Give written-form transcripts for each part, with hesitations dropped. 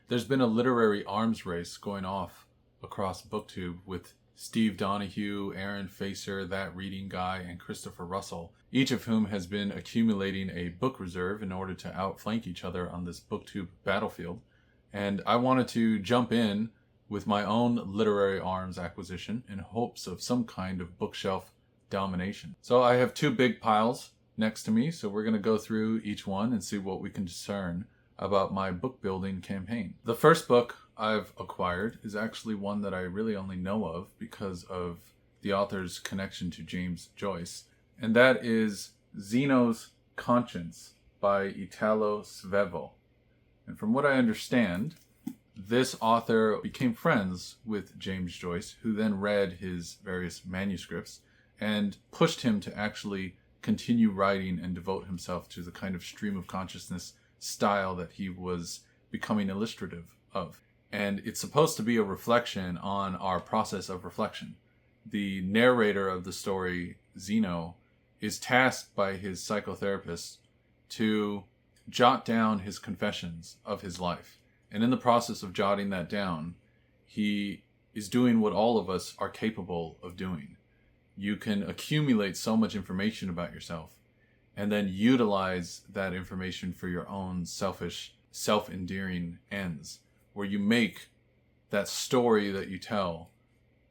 There's been a literary arms race going off across BookTube with Steve Donahue, Aaron Facer, That Reading Guy, and Christopher Russell, each of whom has been accumulating a book reserve in order to outflank each other on this BookTube battlefield. And I wanted to jump in with my own literary arms acquisition in hopes of some kind of bookshelf domination. So I have two big piles next to me, so we're going to go through each one and see what we can discern about my book building campaign. The first book I've acquired is actually one that I really only know of because of the author's connection to James Joyce, and that is Zeno's Conscience by Italo Svevo. And from what I understand, this author became friends with James Joyce, who then read his various manuscripts and pushed him to actually continue writing and devote himself to the kind of stream of consciousness style that he was becoming illustrative of. And it's supposed to be a reflection on our process of reflection. The narrator of the story, Zeno, is tasked by his psychotherapist to jot down his confessions of his life. And in the process of jotting that down, he is doing what all of us are capable of doing. You can accumulate so much information about yourself and then utilize that information for your own selfish, self-endearing ends, where you make that story that you tell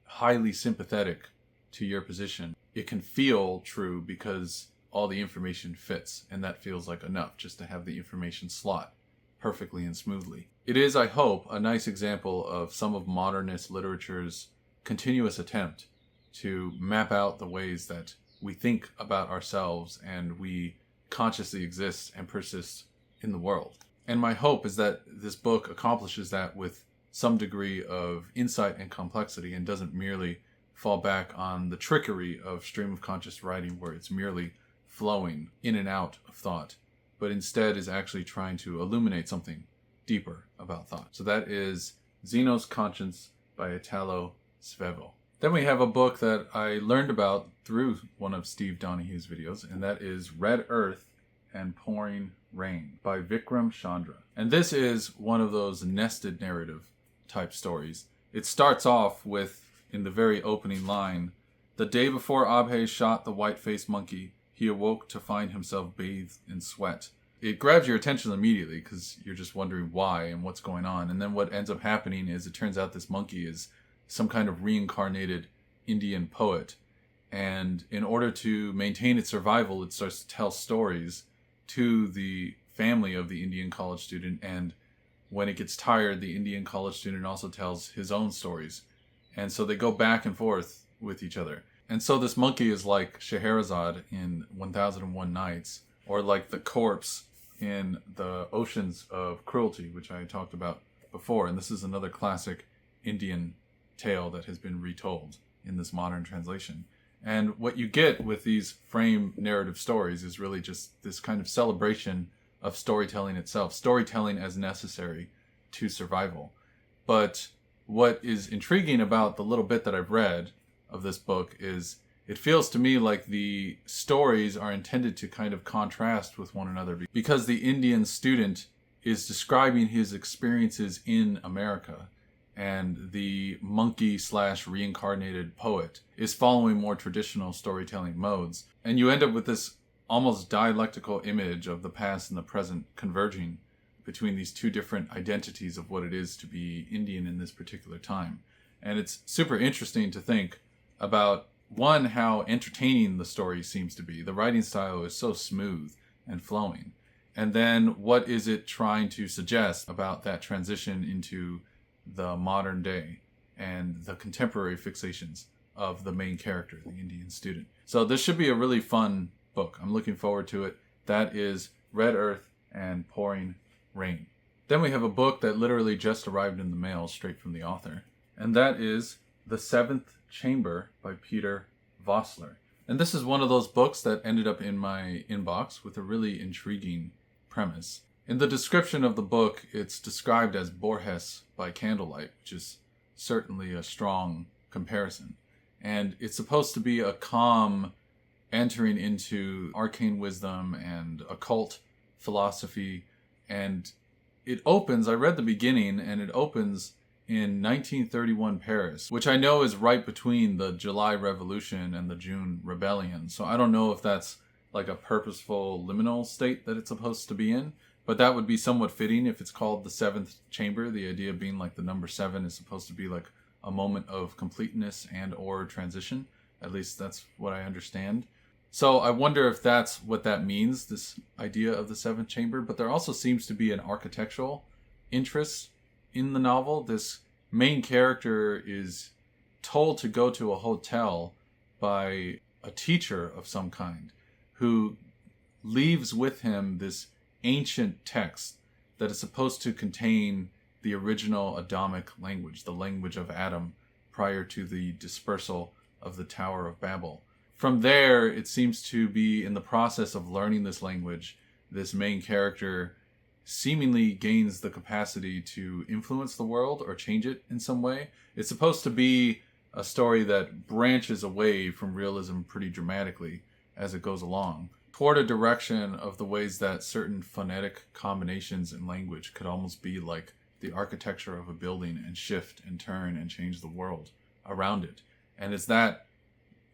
highly sympathetic to your position. It can feel true because all the information fits, and that feels like enough just to have the information slot perfectly and smoothly. It is, I hope, a nice example of some of modernist literature's continuous attempt to map out the ways that we think about ourselves and we consciously exist and persist in the world. And my hope is that this book accomplishes that with some degree of insight and complexity and doesn't merely fall back on the trickery of stream of conscious writing where it's merely flowing in and out of thought, but instead is actually trying to illuminate something deeper about thought. So that is Zeno's Conscience by Italo Svevo. Then we have a book that I learned about through one of Steve Donahue's videos, and that is Red Earth and Pouring Rain by Vikram Chandra. And this is one of those nested narrative type stories. It starts off with, in the very opening line, "The day before Abhay shot the white-faced monkey, he awoke to find himself bathed in sweat." It grabs your attention immediately because you're just wondering why and what's going on. And then what ends up happening is it turns out this monkey is some kind of reincarnated Indian poet. And in order to maintain its survival, it starts to tell stories to the family of the Indian college student. And when it gets tired, the Indian college student also tells his own stories. And so they go back and forth with each other. And so this monkey is like Scheherazade in 1001 Nights, or like the corpse in the Oceans of Cruelty, which I talked about before. And this is another classic Indian tale that has been retold in this modern translation. And what you get with these frame narrative stories is really just this kind of celebration of storytelling itself, storytelling as necessary to survival. But what is intriguing about the little bit that I've read of this book is it feels to me like the stories are intended to kind of contrast with one another, because the Indian student is describing his experiences in America, and the monkey/reincarnated poet is following more traditional storytelling modes. And you end up with this almost dialectical image of the past and the present converging between these two different identities of what it is to be Indian in this particular time. And it's super interesting to think about, one, how entertaining the story seems to be. The writing style is so smooth and flowing. And then what is it trying to suggest about that transition into the modern day and the contemporary fixations of the main character, the Indian student. So this should be a really fun book. I'm looking forward to it. That is Red Earth and Pouring Rain. Then we have a book that literally just arrived in the mail straight from the author, and that is The Seventh Chamber by Peter Vossler. And this is one of those books that ended up in my inbox with a really intriguing premise. In the description of the book, it's described as Borges by candlelight, which is certainly a strong comparison. And it's supposed to be a calm entering into arcane wisdom and occult philosophy. And it opens, I read the beginning, and it opens in 1931 Paris, which I know is right between the July Revolution and the June Rebellion. So I don't know if that's like a purposeful liminal state that it's supposed to be in, but that would be somewhat fitting if it's called the seventh chamber. The idea being like the number 7 is supposed to be like a moment of completeness and or transition. At least that's what I understand. So I wonder if that's what that means, this idea of the seventh chamber. But there also seems to be an architectural interest in the novel. This main character is told to go to a hotel by a teacher of some kind who leaves with him this ancient text that is supposed to contain the original Adamic language, the language of Adam prior to the dispersal of the Tower of Babel. From there, it seems to be in the process of learning this language, this main character seemingly gains the capacity to influence the world or change it in some way. It's supposed to be a story that branches away from realism pretty dramatically as it goes along, toward a direction of the ways that certain phonetic combinations in language could almost be like the architecture of a building and shift and turn and change the world around it. And it's that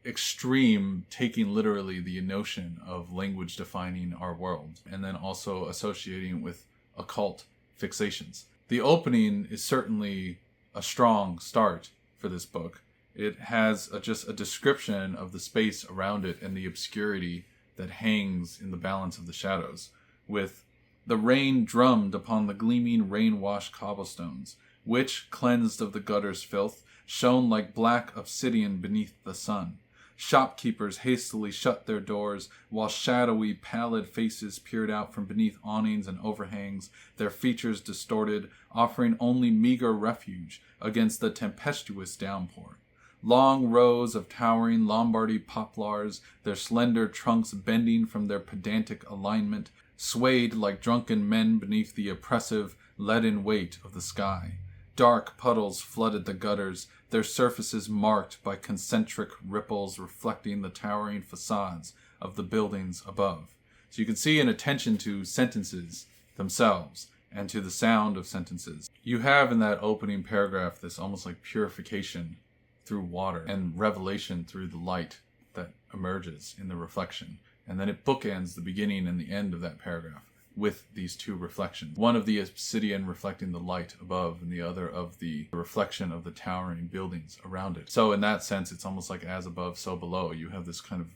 extreme taking literally the notion of language defining our world and then also associating it with occult fixations. The opening is certainly a strong start for this book. It has just a description of the space around it and the obscurity that hangs in the balance of the shadows, with the rain drummed upon the gleaming rain-washed cobblestones, which, cleansed of the gutter's filth, shone like black obsidian beneath the sun. Shopkeepers hastily shut their doors, while shadowy, pallid faces peered out from beneath awnings and overhangs, their features distorted, offering only meager refuge against the tempestuous downpour. Long rows of towering Lombardy poplars, their slender trunks bending from their pedantic alignment, swayed like drunken men beneath the oppressive, leaden weight of the sky. Dark puddles flooded the gutters, their surfaces marked by concentric ripples reflecting the towering facades of the buildings above. So you can see an attention to sentences themselves and to the sound of sentences. You have in that opening paragraph this almost like purification through water and revelation through the light that emerges in the reflection. And then it bookends the beginning and the end of that paragraph with these two reflections. One of the obsidian reflecting the light above and the other of the reflection of the towering buildings around it. So in that sense, it's almost like as above, so below. You have this kind of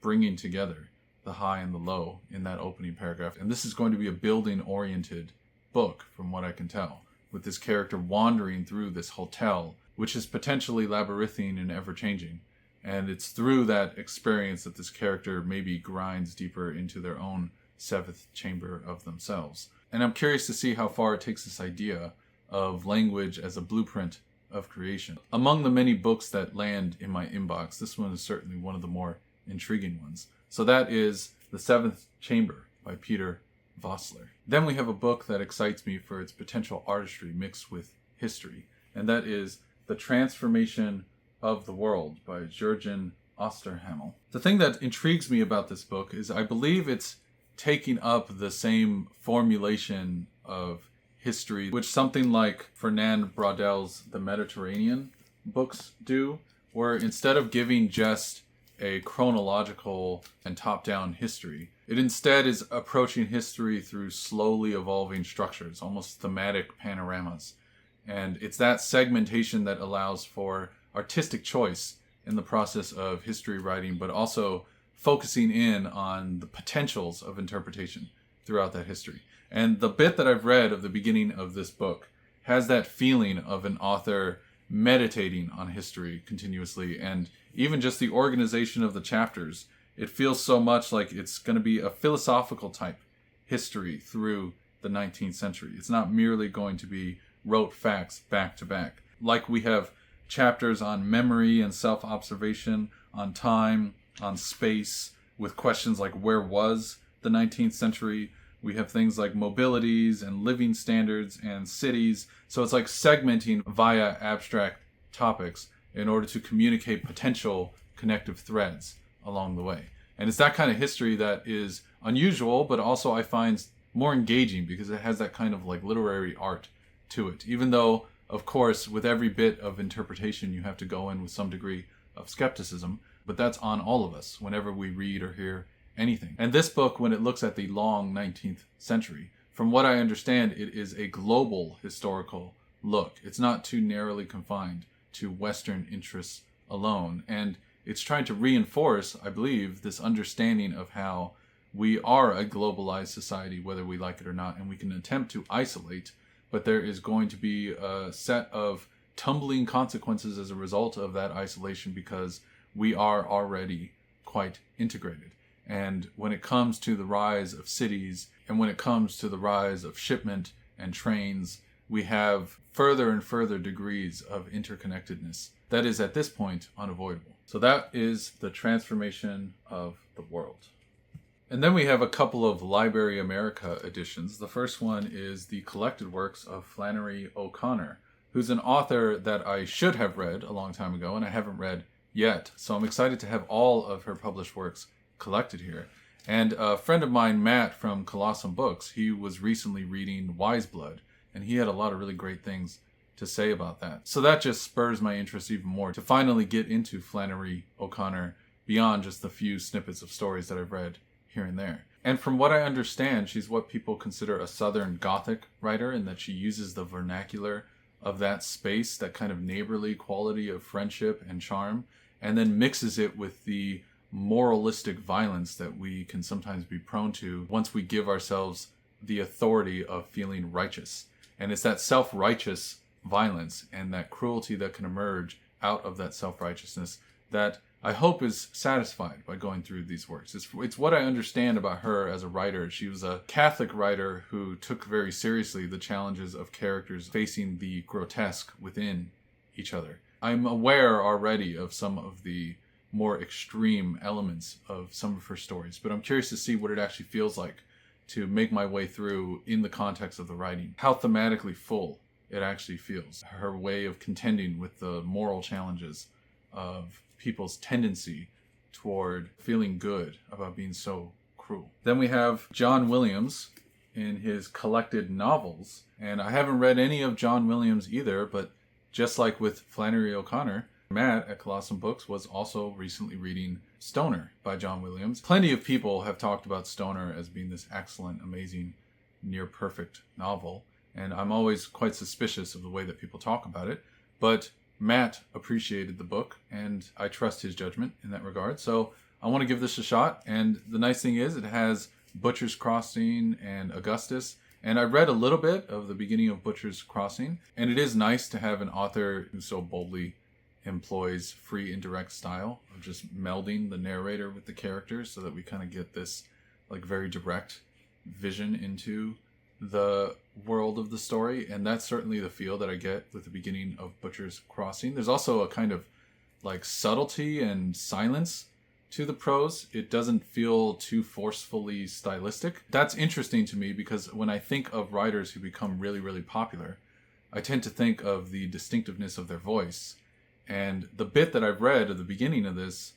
bringing together the high and the low in that opening paragraph. And this is going to be a building-oriented book, from what I can tell, with this character wandering through this hotel, which is potentially labyrinthine and ever-changing. And it's through that experience that this character maybe grinds deeper into their own seventh chamber of themselves. And I'm curious to see how far it takes this idea of language as a blueprint of creation. Among the many books that land in my inbox, this one is certainly one of the more intriguing ones. So that is The Seventh Chamber by Peter Vossler. Then we have a book that excites me for its potential artistry mixed with history, and that is The Transformation of the World by Jürgen Osterhammel. The thing that intrigues me about this book is I believe it's taking up the same formulation of history which something like Fernand Braudel's The Mediterranean books do, where instead of giving just a chronological and top-down history, it instead is approaching history through slowly evolving structures, almost thematic panoramas. And it's that segmentation that allows for artistic choice in the process of history writing, but also focusing in on the potentials of interpretation throughout that history. And the bit that I've read of the beginning of this book has that feeling of an author meditating on history continuously, and even just the organization of the chapters. It feels so much like it's going to be a philosophical type history through the 19th century. It's not merely going to be rote facts back to back. Like we have chapters on memory and self-observation, on time, on space, with questions like where was the 19th century? We have things like mobilities and living standards and cities. So it's like segmenting via abstract topics in order to communicate potential connective threads along the way. And it's that kind of history that is unusual, but also I find more engaging because it has that kind of like literary art to it. Even though, of course, with every bit of interpretation, you have to go in with some degree of skepticism, but that's on all of us whenever we read or hear anything. And this book, when it looks at the long 19th century, from what I understand, it is a global historical look. It's not too narrowly confined to Western interests alone. And it's trying to reinforce, I believe, this understanding of how we are a globalized society, whether we like it or not, and we can attempt to isolate, but there is going to be a set of tumbling consequences as a result of that isolation because we are already quite integrated. And when it comes to the rise of cities, and when it comes to the rise of shipment and trains, we have further and further degrees of interconnectedness that is at this point unavoidable. So that is the transformation of the world. And then we have a couple of Library America editions. The first one is the collected works of Flannery O'Connor, who's an author that I should have read a long time ago and I haven't read yet. So I'm excited to have all of her published works collected here. And a friend of mine, Matt from Colossum Books, he was recently reading Wise Blood, and he had a lot of really great things to say about that. So that just spurs my interest even more to finally get into Flannery O'Connor beyond just the few snippets of stories that I've read here and there. And from what I understand, she's what people consider a Southern Gothic writer, in that she uses the vernacular of that space, that kind of neighborly quality of friendship and charm, and then mixes it with the moralistic violence that we can sometimes be prone to once we give ourselves the authority of feeling righteous. And it's that self-righteous violence and that cruelty that can emerge out of that self-righteousness that I hope is satisfied by going through these works. It's what I understand about her as a writer. She was a Catholic writer who took very seriously the challenges of characters facing the grotesque within each other. I'm aware already of some of the more extreme elements of some of her stories, but I'm curious to see what it actually feels like to make my way through in the context of the writing, how thematically full it actually feels, her way of contending with the moral challenges of people's tendency toward feeling good about being so cruel. Then we have John Williams in his collected novels, and I haven't read any of John Williams either, but just like with Flannery O'Connor, Matt at Colossum Books was also recently reading Stoner by John Williams. Plenty of people have talked about Stoner as being this excellent, amazing, near-perfect novel, and I'm always quite suspicious of the way that people talk about it, but Matt appreciated the book, and I trust his judgment in that regard, so I want to give this a shot. And the nice thing is it has Butcher's Crossing and Augustus, and I read a little bit of the beginning of Butcher's Crossing, and it is nice to have an author who so boldly employs free indirect style of just melding the narrator with the characters so that we kind of get this like very direct vision into the world of the story. And that's certainly the feel that I get with the beginning of Butcher's Crossing. There's also a kind of like subtlety and silence to the prose. It doesn't feel too forcefully stylistic. That's interesting to me because when I think of writers who become really, really popular, I tend to think of the distinctiveness of their voice. And the bit that I've read at the beginning of this,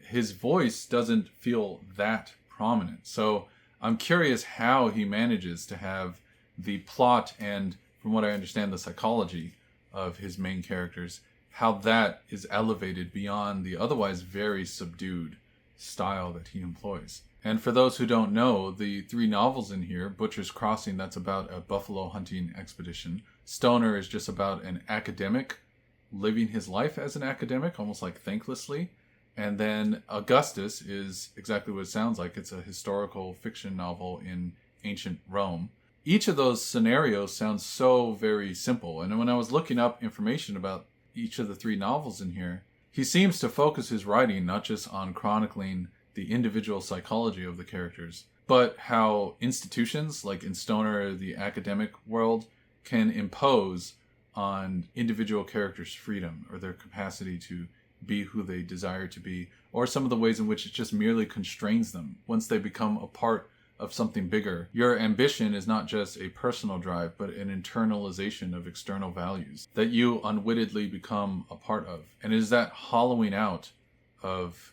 his voice doesn't feel that prominent. So I'm curious how he manages to have the plot and, from what I understand, the psychology of his main characters, how that is elevated beyond the otherwise very subdued style that he employs. And for those who don't know, the three novels in here, Butcher's Crossing, that's about a buffalo hunting expedition. Stoner is just about an academic living his life as an academic, almost like thanklessly. And then Augustus is exactly what it sounds like. It's a historical fiction novel in ancient Rome. Each of those scenarios sounds so very simple. And when I was looking up information about each of the three novels in here, he seems to focus his writing not just on chronicling the individual psychology of the characters, but how institutions, like in Stoner, the academic world, can impose on individual characters' freedom or their capacity to be who they desire to be, or some of the ways in which it just merely constrains them. Once they become a part of something bigger, your ambition is not just a personal drive, but an internalization of external values that you unwittingly become a part of. And it is that hollowing out of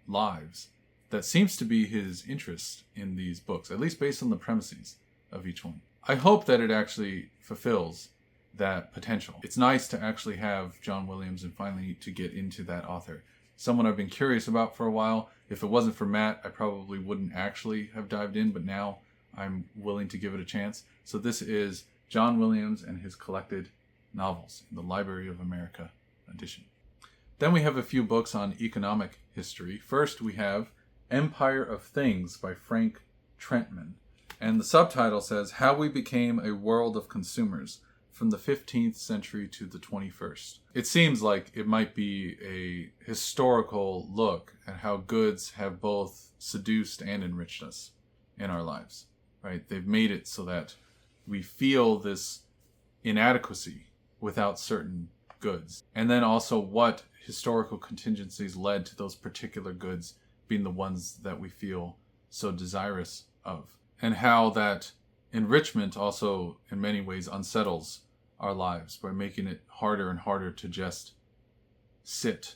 lives that seems to be his interest in these books, at least based on the premises of each one. I hope that it actually fulfills that potential. It's nice to actually have John Williams and finally to get into that author. Someone I've been curious about for a while. If it wasn't for Matt, I probably wouldn't actually have dived in, but now I'm willing to give it a chance. So this is John Williams and his collected novels in the Library of America edition. Then we have a few books on economic history. First, we have Empire of Things by Frank Trentman. And the subtitle says, How We Became a World of Consumers from the 15th Century to the 21st. It seems like it might be a historical look at how goods have both seduced and enriched us in our lives, right? They've made it so that we feel this inadequacy without certain goods. And then also what historical contingencies led to those particular goods being the ones that we feel so desirous of. And how that enrichment also in many ways unsettles our lives by making it harder and harder to just sit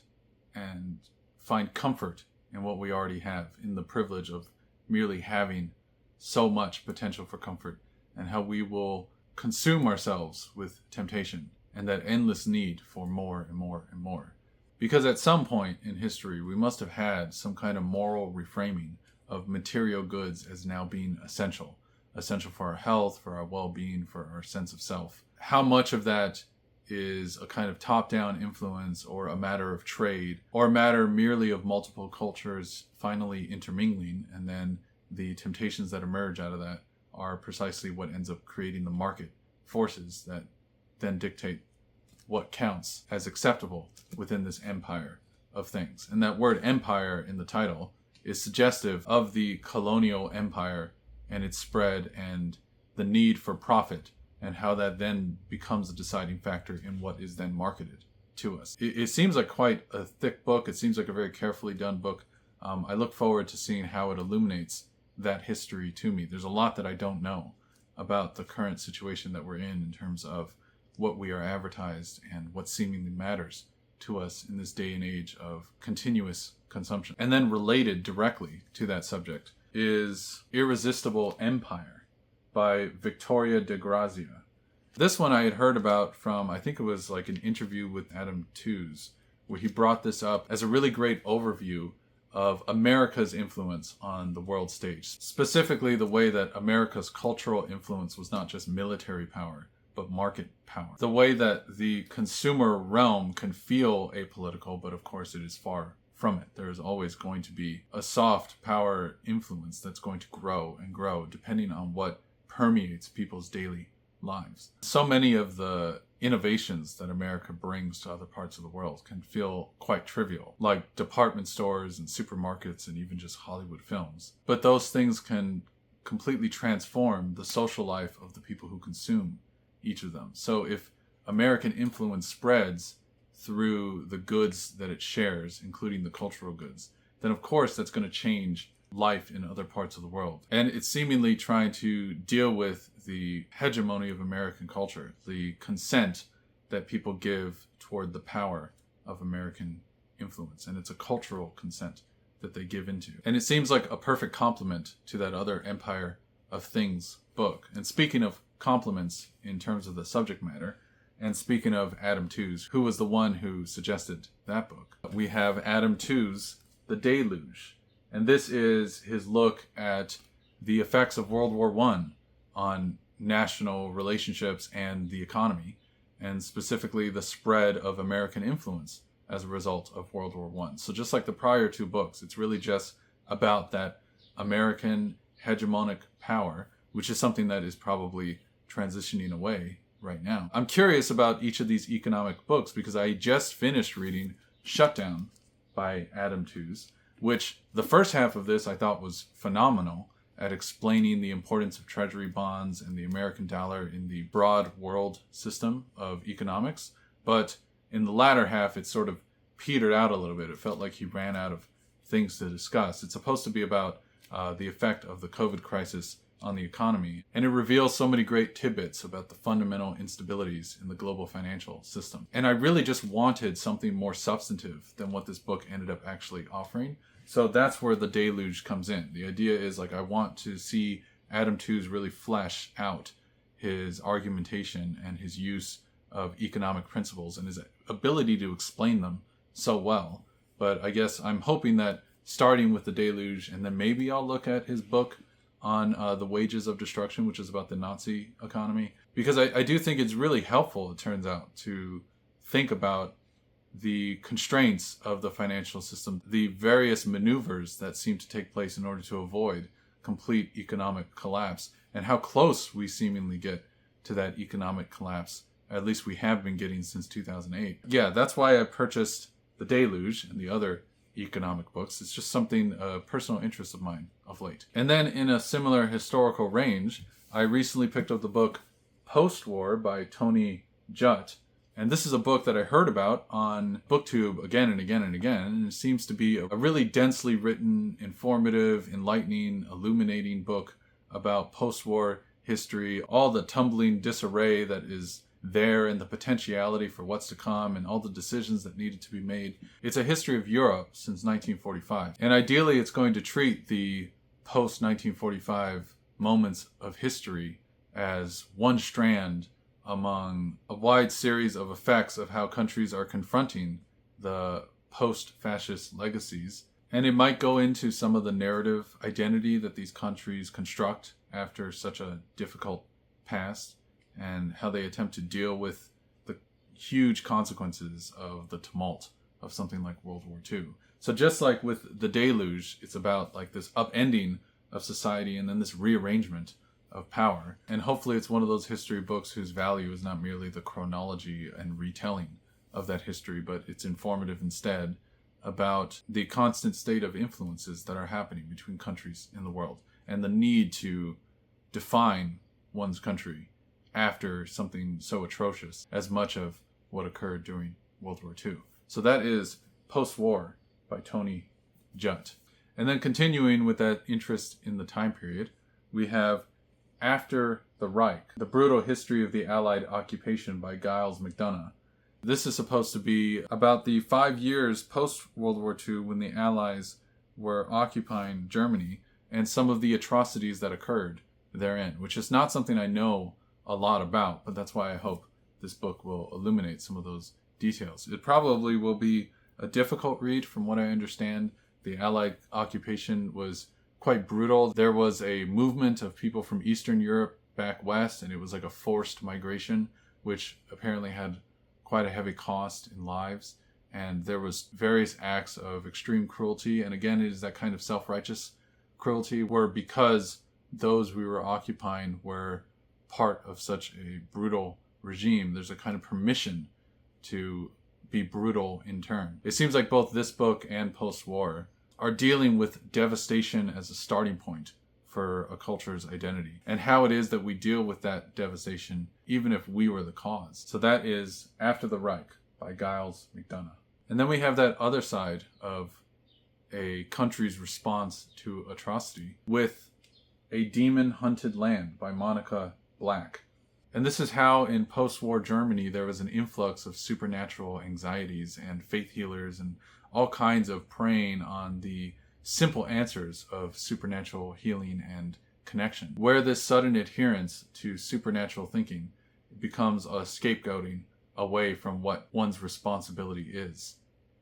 and find comfort in what we already have, in the privilege of merely having so much potential for comfort, and how we will consume ourselves with temptation and that endless need for more and more and more. Because at some point in history, we must have had some kind of moral reframing of material goods as now being essential for our health, for our well-being, for our sense of self. How much of that is a kind of top-down influence or a matter of trade or a matter merely of multiple cultures finally intermingling, and then the temptations that emerge out of that are precisely what ends up creating the market forces that then dictate what counts as acceptable within this empire of things. And that word empire in the title is suggestive of the colonial empire and its spread and the need for profit, and how that then becomes a deciding factor in what is then marketed to us. It seems like quite a thick book. It seems like a very carefully done book. I look forward to seeing how it illuminates that history to me. There's a lot that I don't know about the current situation that we're in terms of what we are advertised and what seemingly matters to us in this day and age of continuous consumption. And then related directly to that subject is Irresistible Empire by Victoria de Grazia. This one I had heard about from, I think it was like an interview with Adam Tooze, where he brought this up as a really great overview of America's influence on the world stage. Specifically, the way that America's cultural influence was not just military power, but market power. The way that the consumer realm can feel apolitical, but of course it is far from it. There is always going to be a soft power influence that's going to grow and grow depending on what permeates people's daily lives. So many of the innovations that America brings to other parts of the world can feel quite trivial, like department stores and supermarkets and even just Hollywood films. But those things can completely transform the social life of the people who consume each of them. So if American influence spreads through the goods that it shares, including the cultural goods, then of course that's going to change life in other parts of the world. And it's seemingly trying to deal with the hegemony of American culture, the consent that people give toward the power of American influence. And it's a cultural consent that they give into. And it seems like a perfect complement to that other Empire of Things book. And speaking of compliments in terms of the subject matter, and speaking of Adam Tooze, who was the one who suggested that book, we have Adam Tooze, The Deluge. And this is his look at the effects of World War I on national relationships and the economy, and specifically the spread of American influence as a result of World War I. So just like the prior two books, it's really just about that American hegemonic power, which is something that is probably transitioning away right now. I'm curious about each of these economic books because I just finished reading Shutdown by Adam Tooze, which the first half of this I thought was phenomenal at explaining the importance of treasury bonds and the American dollar in the broad world system of economics. But in the latter half, it sort of petered out a little bit. It felt like he ran out of things to discuss. It's supposed to be about the effect of the COVID crisis on the economy, and it reveals so many great tidbits about the fundamental instabilities in the global financial system. And I really just wanted something more substantive than what this book ended up actually offering. So that's where The Deluge comes in. The idea is like I want to see Adam Tooze really flesh out his argumentation and his use of economic principles and his ability to explain them so well. But I guess I'm hoping that starting with The Deluge, and then maybe I'll look at his book on The Wages of Destruction, which is about the Nazi economy. Because I do think it's really helpful, it turns out, to think about the constraints of the financial system, the various maneuvers that seem to take place in order to avoid complete economic collapse, and how close we seemingly get to that economic collapse. At least we have been getting since 2008. Yeah, that's why I purchased The Deluge and the other economic books. It's just something, a personal interest of mine of late. And then in a similar historical range, I recently picked up the book Post-War by Tony Judt. And this is a book that I heard about on BookTube again and again and again. And it seems to be a really densely written, informative, enlightening, illuminating book about post-war history, all the tumbling disarray that is there and the potentiality for what's to come and all the decisions that needed to be made. It's a history of Europe since 1945. And ideally, it's going to treat the post-1945 moments of history as one strand among a wide series of effects of how countries are confronting the post-fascist legacies. And it might go into some of the narrative identity that these countries construct after such a difficult past, and how they attempt to deal with the huge consequences of the tumult of something like World War II. So just like with The Deluge, it's about like this upending of society and then this rearrangement of power. And hopefully it's one of those history books whose value is not merely the chronology and retelling of that history, but it's informative instead about the constant state of influences that are happening between countries in the world and the need to define one's country after something so atrocious as much of what occurred during World War II. So that is Post-War by Tony Judt. And then continuing with that interest in the time period, we have After the Reich, The Brutal History of the Allied Occupation by Giles McDonough. This is supposed to be about the 5 years post-World War II when the Allies were occupying Germany and some of the atrocities that occurred therein, which is not something I know a lot about, but that's why I hope this book will illuminate some of those details. It probably will be a difficult read from what I understand. The Allied occupation was quite brutal. There was a movement of people from Eastern Europe back west, and it was like a forced migration, which apparently had quite a heavy cost in lives. And there was various acts of extreme cruelty. And again, it is that kind of self-righteous cruelty where because those we were occupying were part of such a brutal regime, there's a kind of permission to be brutal in turn. It seems like both this book and Post-War are dealing with devastation as a starting point for a culture's identity and how it is that we deal with that devastation even if we were the cause. So that is After the Reich by Giles McDonough. And then we have that other side of a country's response to atrocity with A Demon-Hunted Land by Monica Black. And this is how in post-war Germany there was an influx of supernatural anxieties and faith healers and all kinds of preying on the simple answers of supernatural healing and connection. Where this sudden adherence to supernatural thinking becomes a scapegoating away from what one's responsibility is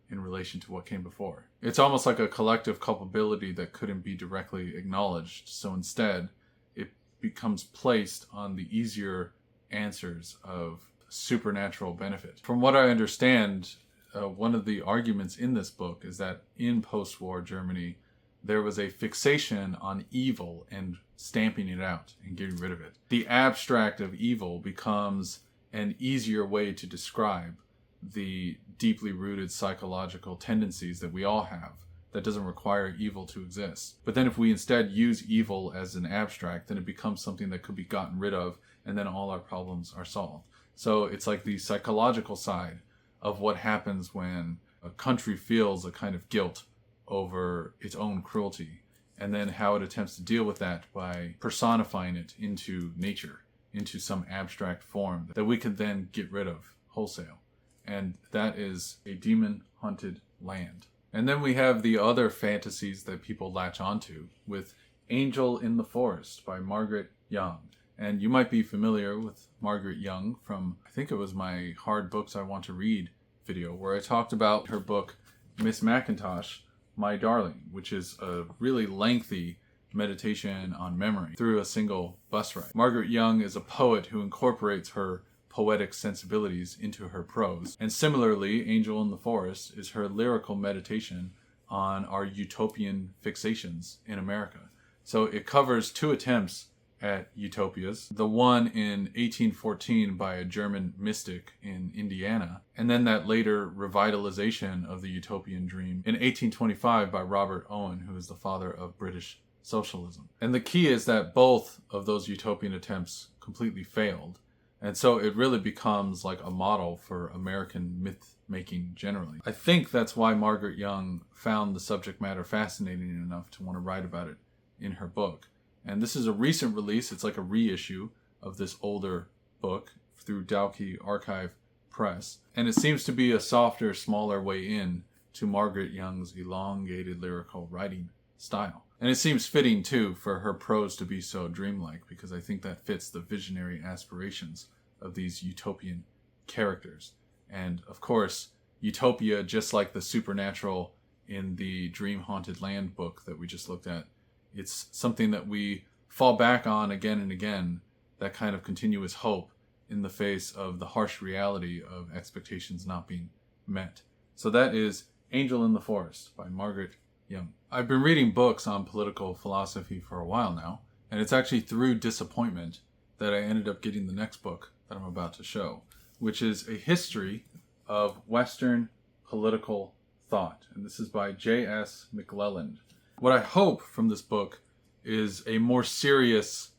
in relation to what came before. It's almost like a collective culpability that couldn't be directly acknowledged. So instead, it becomes placed on the easier answers of supernatural benefit. From what I understand, one of the arguments in this book is that in post-war Germany, there was a fixation on evil and stamping it out and getting rid of it. The abstract of evil becomes an easier way to describe the deeply rooted psychological tendencies that we all have that doesn't require evil to exist. But then if we instead use evil as an abstract, then it becomes something that could be gotten rid of, and then all our problems are solved. So it's like the psychological side of what happens when a country feels a kind of guilt over its own cruelty, and then how it attempts to deal with that by personifying it into nature, into some abstract form that we could then get rid of wholesale. And that is A Demon-Hunted Land. And then we have the other fantasies that people latch onto with Angel in the Forest by Margaret Young. And you might be familiar with Margaret Young from, I think it was my Hard Books I Want to Read video, where I talked about her book, Miss Mackintosh, My Darling, which is a really lengthy meditation on memory through a single bus ride. Margaret Young is a poet who incorporates her poetic sensibilities into her prose. And similarly, Angel in the Forest is her lyrical meditation on our utopian fixations in America. So it covers two attempts at utopias. The one in 1814 by a German mystic in Indiana, and then that later revitalization of the utopian dream in 1825 by Robert Owen, who is the father of British socialism. And the key is that both of those utopian attempts completely failed. And so it really becomes like a model for American myth making generally. I think that's why Margaret Young found the subject matter fascinating enough to want to write about it in her book. And this is a recent release. It's like a reissue of this older book through Dalkey Archive Press. And it seems to be a softer, smaller way in to Margaret Young's elongated lyrical writing style. And it seems fitting, too, for her prose to be so dreamlike, because I think that fits the visionary aspirations of these utopian characters. And, of course, utopia, just like the supernatural in the Dream Haunted Land book that we just looked at, it's something that we fall back on again and again, that kind of continuous hope in the face of the harsh reality of expectations not being met. So that is Angel in the Forest by Margaret Young. I've been reading books on political philosophy for a while now, and it's actually through disappointment that I ended up getting the next book that I'm about to show, which is a history of Western political thought. And this is by J.S. McClelland. What I hope from this book is a more serious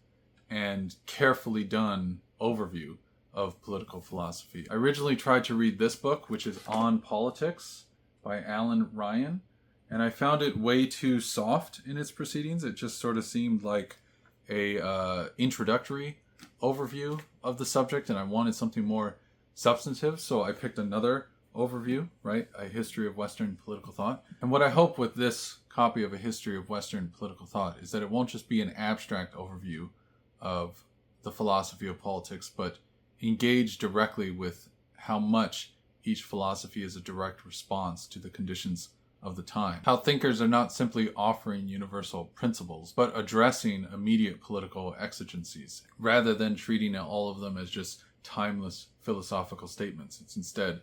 and carefully done overview of political philosophy. I originally tried to read this book, which is On Politics by Alan Ryan, and I found it way too soft in its proceedings. It just sort of seemed like a introductory overview of the subject, and I wanted something more substantive, so I picked another overview, right? A history of Western political thought. And what I hope with this copy of A History of Western Political Thought is that it won't just be an abstract overview of the philosophy of politics, but engage directly with how much each philosophy is a direct response to the conditions of the time. How thinkers are not simply offering universal principles, but addressing immediate political exigencies, rather than treating all of them as just timeless philosophical statements. It's instead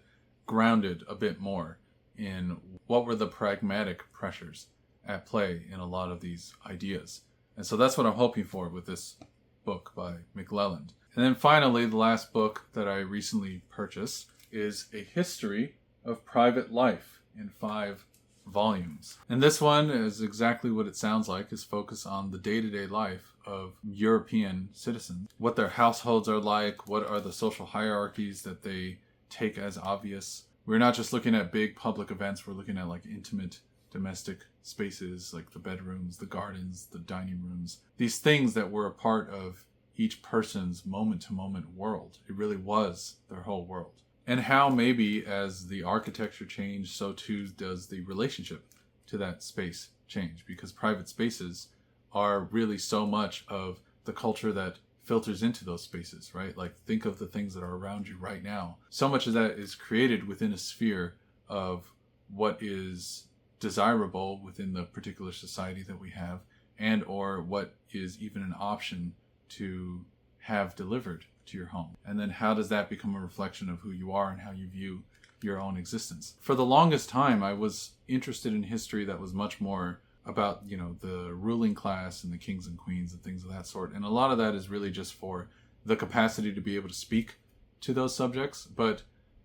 grounded a bit more in what were the pragmatic pressures at play in a lot of these ideas. And so that's what I'm hoping for with this book by McClelland. And then finally, the last book that I recently purchased is A History of Private Life in 5 volumes. And this one is exactly what it sounds like, is focused on the day-to-day life of European citizens. What their households are like, what are the social hierarchies that they take as obvious. We're not just looking at big public events, we're looking at like intimate domestic spaces, like the bedrooms, the gardens, the dining rooms. These things that were a part of each person's moment-to-moment world. It really was their whole world. And how maybe as the architecture changed, so too does the relationship to that space change, because private spaces are really so much of the culture that filters into those spaces, right? Like, think of the things that are around you right now. So much of that is created within a sphere of what is desirable within the particular society that we have, and or what is even an option to have delivered to your home. And then how does that become a reflection of who you are and how you view your own existence? For the longest time, I was interested in history that was much more about, the ruling class and the kings and queens and things of that sort. And a lot of that is really just for the capacity to be able to speak to those subjects. But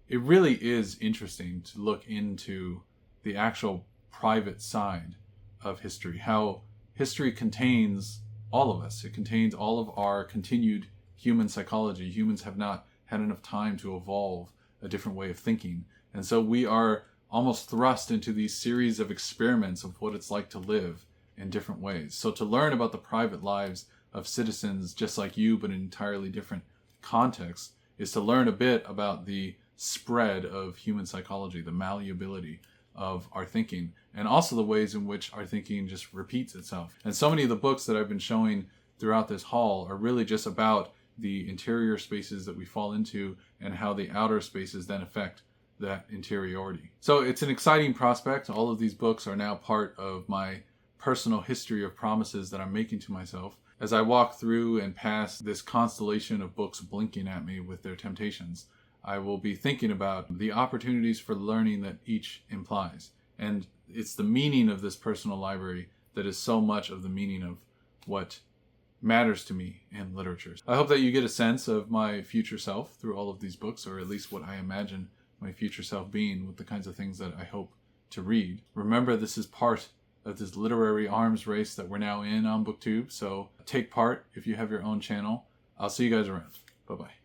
it really is interesting to look into the actual private side of history, how history contains all of us. It contains all of our continued human psychology. Humans have not had enough time to evolve a different way of thinking. And so we are almost thrust into these series of experiments of what it's like to live in different ways. So to learn about the private lives of citizens just like you, but in entirely different contexts, is to learn a bit about the spread of human psychology, the malleability of our thinking, and also the ways in which our thinking just repeats itself. And so many of the books that I've been showing throughout this haul are really just about the interior spaces that we fall into and how the outer spaces then affect that interiority. So it's an exciting prospect. All of these books are now part of my personal history of promises that I'm making to myself. As I walk through and pass this constellation of books blinking at me with their temptations, I will be thinking about the opportunities for learning that each implies. And it's the meaning of this personal library that is so much of the meaning of what matters to me in literature. I hope that you get a sense of my future self through all of these books, or at least what I imagine my future self being with the kinds of things that I hope to read. Remember, this is part of this literary arms race that we're now in on BookTube, so take part if you have your own channel. I'll see you guys around. Bye-bye.